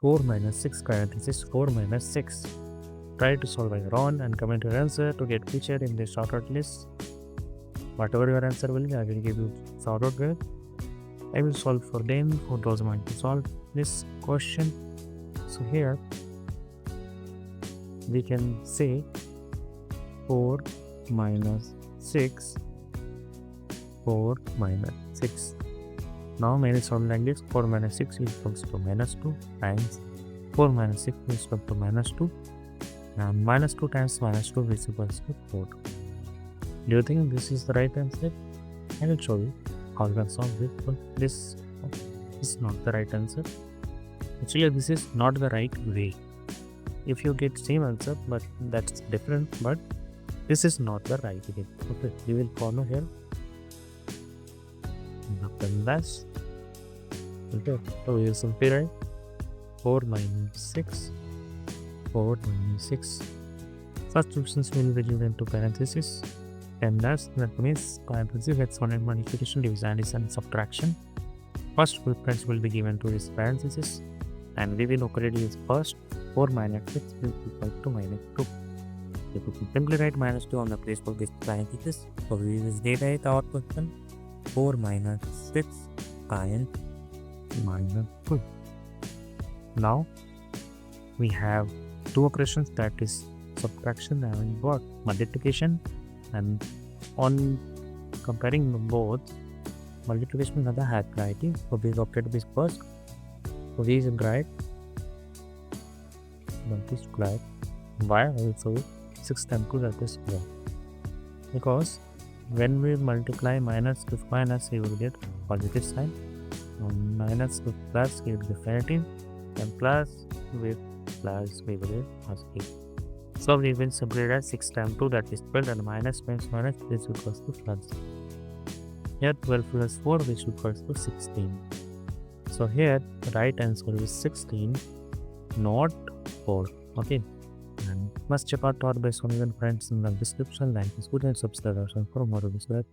4 minus 6 parenthesis 4 minus 6. Try to solve by your own and comment your answer to get featured in the shortout list. Whatever your answer will be, I will give you shortout with. I will solve for them who doesn't want to solve this question. So here we can say 4 minus 6, 4 minus 6. Now minus solve like this. 4 minus 6 is equals to minus 2 times 4 minus 6 is equal to minus 2. Now minus 2 times minus 2 is equals to 4. Do you think this is the right answer? I will show you how you can solve it, but this is not the right answer. Actually, this is not the right way. If you get same answer, but that's different, but this is not the right way. Okay, you will follow here. Nothing less. Okay, so we will simplify. 4 minus 6. 4 minus 6. First options will be given to parentheses. And that means parentheses that's one multiplication, division, addition, subtraction. First preference will be given to this parentheses. And we will operate this first. 4 minus 6 is equal to minus 2. If we simply write minus 2 on the place for this parentheses, so we will rewrite our question. 4 minus 6 times minus 2. Now we have two operations, that is subtraction and what? Multiplication. And on comparing both, multiplication and the half writing. So we will operate this first. So we will write multiply by also 6 times 2, that is 4. Because when we multiply minus with minus, we will get positive sign. Minus with plus, we will get negative. And plus with plus, we will get positive. So we will separate as 6 times 2, that is 12, and minus times minus, this equals to plus. Here 12 plus 4, which equals to 16. So here the right answer is 16, not 4. Okay. And must check out our best on even friends in the description. Like this, good and subscribe for more videos.